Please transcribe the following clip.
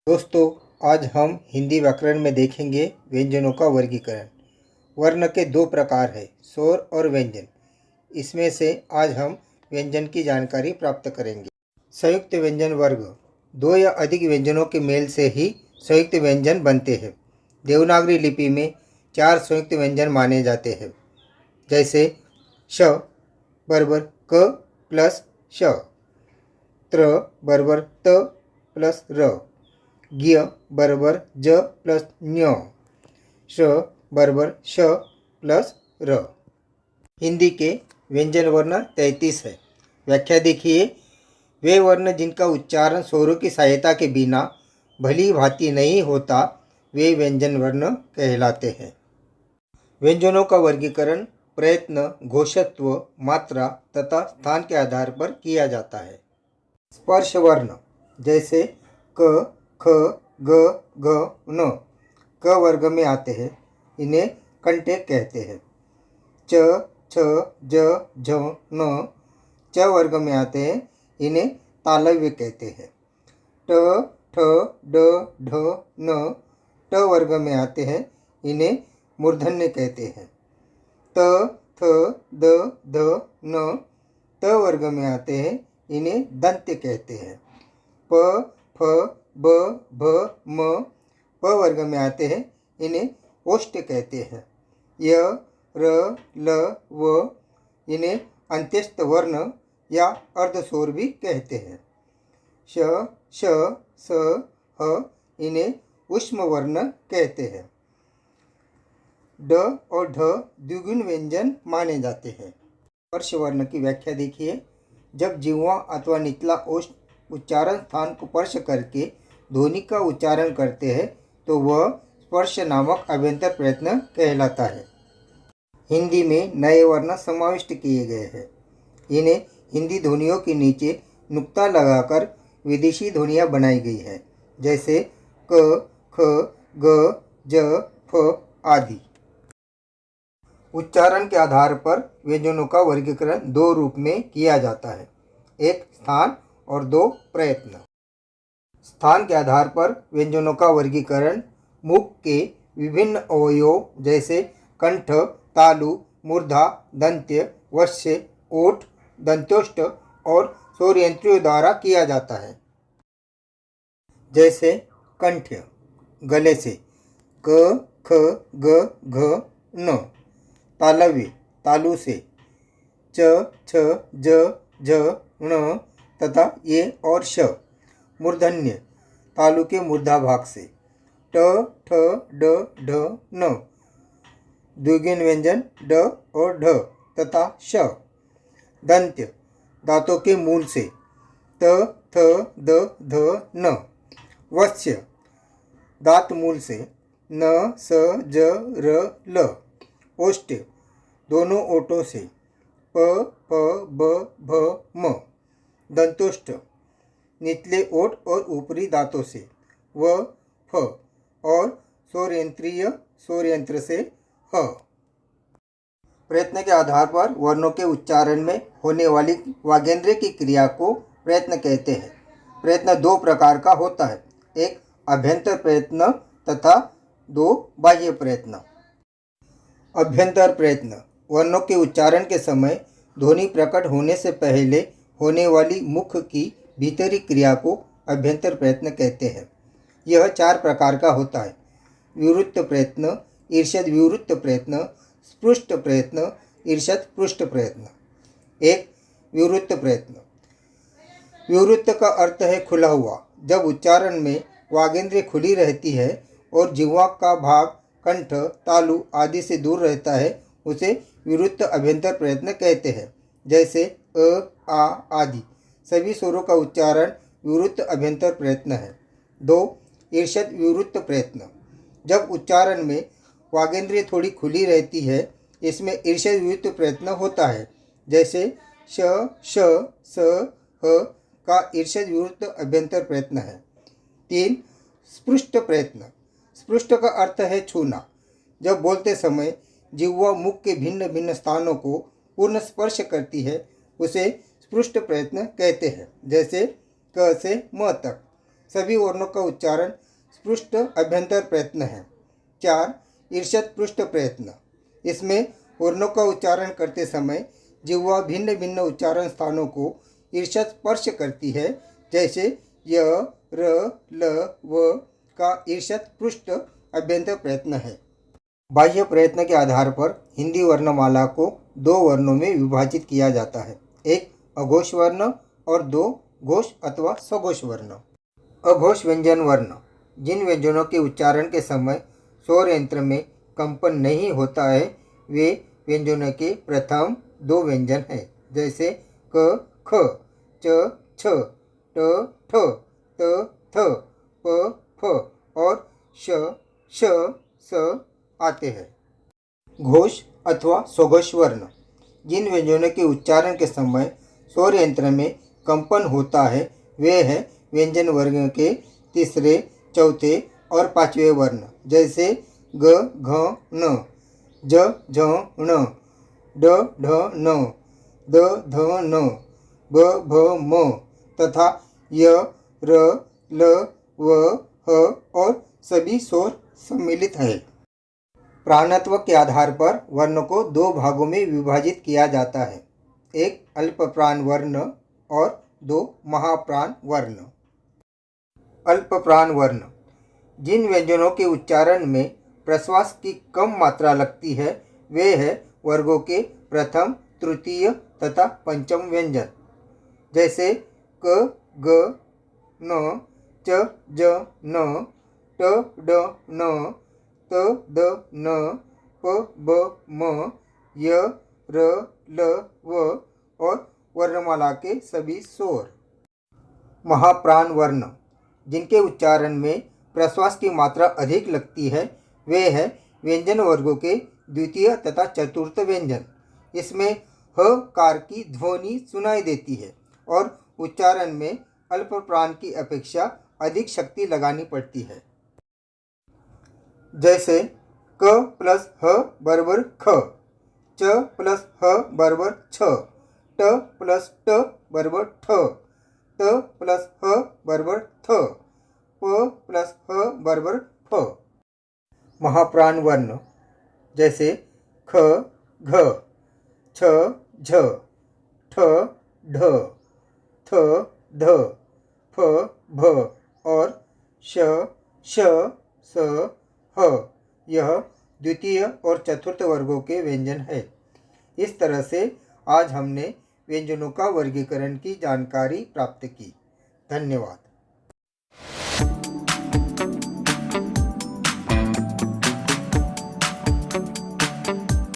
दोस्तों, आज हम हिंदी व्याकरण में देखेंगे व्यंजनों का वर्गीकरण। वर्ण के दो प्रकार है, स्वर और व्यंजन। इसमें से आज हम व्यंजन की जानकारी प्राप्त करेंगे। संयुक्त व्यंजन वर्ग, दो या अधिक व्यंजनों के मेल से ही संयुक्त व्यंजन बनते हैं। देवनागरी लिपि में 4 संयुक्त व्यंजन माने जाते हैं, जैसे श बराबर क प्लस श, त्र बराबर त प्लस र, ज्ञ बराबर ज प्लस ञ, श बराबर श प्लस र। हिंदी के व्यंजन वर्ण 33 है। व्याख्या देखिए। वे वर्ण जिनका उच्चारण स्वरों की सहायता के बिना भली भांति नहीं होता, वे व्यंजन वर्ण कहलाते हैं। व्यंजनों का वर्गीकरण प्रयत्न, घोषत्व, मात्रा तथा स्थान के आधार पर किया जाता है। स्पर्श वर्ण जैसे क, ख, ग, घ, न क वर्ग में आते हैं, इन्हें कंठे कहते हैं। च, छ, ज, झ, न च वर्ग में आते हैं, इन्हें तालव्य कहते हैं। ट, ठ, ड, ढ, न ट वर्ग में आते हैं, इन्हें मूर्धन्य कहते हैं। त, थ, द, ध, न त वर्ग में आते हैं, इन्हें दंत्य कहते हैं। प, फ, ब, भ, म प वर्ग में आते हैं, इन्हें ओष्ठ कहते हैं। य, र, ल, व इन्हें अंत्यस्थ वर्ण या अर्धस्वर भी कहते हैं। श, श, स, ह इन्हें ऊष्म वर्ण कहते हैं। ड और ढ द्विगुण व्यंजन माने जाते हैं। स्पर्श वर्ण की व्याख्या देखिए। जब जिह्वा अथवा निचला ओष्ठ उच्चारण स्थान को स्पर्श करके ध्वनि का उच्चारण करते हैं, तो वह स्पर्श नामक अभ्यंतर प्रयत्न कहलाता है। हिंदी में नए वर्ण समाविष्ट किए गए हैं। इन्हें हिंदी ध्वनियों के नीचे नुक्ता लगाकर विदेशी ध्वनियाँ बनाई गई है, जैसे क, ख, ग, ज, फ आदि। उच्चारण के आधार पर व्यंजनों का वर्गीकरण दो रूप में किया जाता है, एक स्थान और दो प्रयत्न। स्थान के आधार पर व्यंजनों का वर्गीकरण मुख के विभिन्न अवयवों जैसे कंठ, तालु, मूर्धा, दंत्य, वश्य, ओठ, दंत्योष्ठ और स्वरयंत्रियों द्वारा किया जाता है। जैसे कंठ गले से क, ख, ग, घ, न। तालव्य तालु से च, छ, ज, झ, ण तथा ये और श। मूर्धन्य तालु के मूर्धा भाग से ट, ठ, ड, ढ, न। द्विगुण व्यंजन ड और ढ तथा श। दंत्य दांतों के मूल से त, थ, द, ध, न। वश्य दांत मूल से न, स, ज, र, ल। ओष्ठ दोनों ओठों से प, फ, ब, भ, म। दंतोष्ठ निचले ओठ और ऊपरी दांतों से व, फ और स्वरयंत्र से ह। प्रयत्न के आधार पर वर्णों के उच्चारण में होने वाली वागेंद्र की क्रिया को प्रयत्न कहते हैं। प्रयत्न दो प्रकार का होता है, एक अभ्यंतर प्रयत्न तथा दो बाह्य प्रयत्न। अभ्यंतर प्रयत्न वर्णों के उच्चारण के समय ध्वनि प्रकट होने से पहले होने वाली मुख की भीतरी क्रिया को अभ्यंतर प्रयत्न कहते हैं। यह 4 प्रकार का होता है, विवृत्त प्रयत्न, ईर्षद विवृत्त प्रयत्न, स्पृष्ट प्रयत्न, ईर्षद पृष्ठ प्रयत्न। एक विवृत्त प्रयत्न। विवृत्त का अर्थ है खुला हुआ। जब उच्चारण में वागेंद्रिय खुली रहती है और जिह्वा का भाग कंठ, तालु आदि से दूर रहता है, उसे विवृत्त अभ्यंतर प्रयत्न कहते हैं। जैसे अ, आ आदि सभी स्वरों का उच्चारण विवृत्त अभ्यंतर प्रयत्न है। 2 ईर्षद विवृत्त प्रयत्न। जब उच्चारण में वागेंद्रिय थोड़ी खुली रहती है, इसमें ईर्षद विवृत्त प्रयत्न होता है। जैसे श, श, स, ह का ईर्षद विवृत्त अभ्यंतर प्रयत्न है। 3 स्पृष्ट प्रयत्न। स्पृष्ट का अर्थ है छूना। जब बोलते समय जिह्वा मुख के भिन्न भिन्न स्थानों को पूर्ण स्पर्श करती है, उसे स्पृष्ट प्रयत्न कहते हैं। जैसे क से म तक सभी वर्णों का उच्चारण स्पृष्ट अभ्यंतर प्रयत्न है। 4. ईर्षद पृष्ठ प्रयत्न। इसमें वर्णों का उच्चारण करते समय जिह्वा भिन्न भिन्न उच्चारण स्थानों को ईर्षद स्पर्श करती है, जैसे य, र, ल, व का ईर्षद पृष्ठ अभ्यंतर प्रयत्न है। बाह्य प्रयत्न के आधार पर हिंदी वर्णमाला को 2 वर्णों में विभाजित किया जाता है, एक अघोष वर्ण और 2 घोष अथवा सघोष वर्ण। अघोष व्यंजन वर्ण जिन व्यंजनों के उच्चारण के समय स्वर यंत्र में कंपन नहीं होता है, वे व्यंजनों के प्रथम 2 व्यंजन हैं, जैसे क, ख, च, छ, ट, ठ, त, थ, प, फ और श, श, स आते हैं। घोष अथवा सघोष वर्ण जिन व्यंजनों के उच्चारण के समय स्वर यंत्र में कंपन होता है, वे हैं व्यंजन वर्ग के तीसरे, चौथे और 5वें वर्ण, जैसे ग, घ, न, ज, झ, ण, ड, ढ, न, द, ध, न, ब, भ, म तथा य, र, ल, व, ह और सभी स्वर सम्मिलित है। प्राणत्व के आधार पर वर्ण को 2 भागों में विभाजित किया जाता है, एक अल्प प्राण वर्ण और 2 महाप्राण वर्ण। अल्प प्राण वर्ण जिन व्यंजनों के उच्चारण में प्रश्वास की कम मात्रा लगती है, वे है वर्गों के प्रथम, तृतीय तथा पंचम व्यंजन, जैसे क, ग, न, च, ज, न, ट, ड, न, त, द, न, प, ब, म, य, र, ल, व और वर्णमाला के सभी स्वर। महाप्राण वर्ण जिनके उच्चारण में प्रश्वास की मात्रा अधिक लगती है, वे है व्यंजन वर्गों के द्वितीय तथा चतुर्थ व्यंजन। इसमें ह कार की ध्वनि सुनाई देती है और उच्चारण में अल्प प्राण की अपेक्षा अधिक शक्ति लगानी पड़ती है, जैसे क प्लस ह बराबर ख, च प्लस ह बराबर छ, ट प्लस ट बराबर ठ, त प्लस ह बराबर थ, प प्लस ह बराबर फ। महाप्राण वर्ण जैसे ख, घ, छ, झ, ठ, ढ, थ, ध, फ, भ और श, श, स, ह यह द्वितीय और चतुर्थ वर्गों के व्यंजन है। इस तरह से आज हमने व्यंजनों का वर्गीकरण की जानकारी प्राप्त की। धन्यवाद।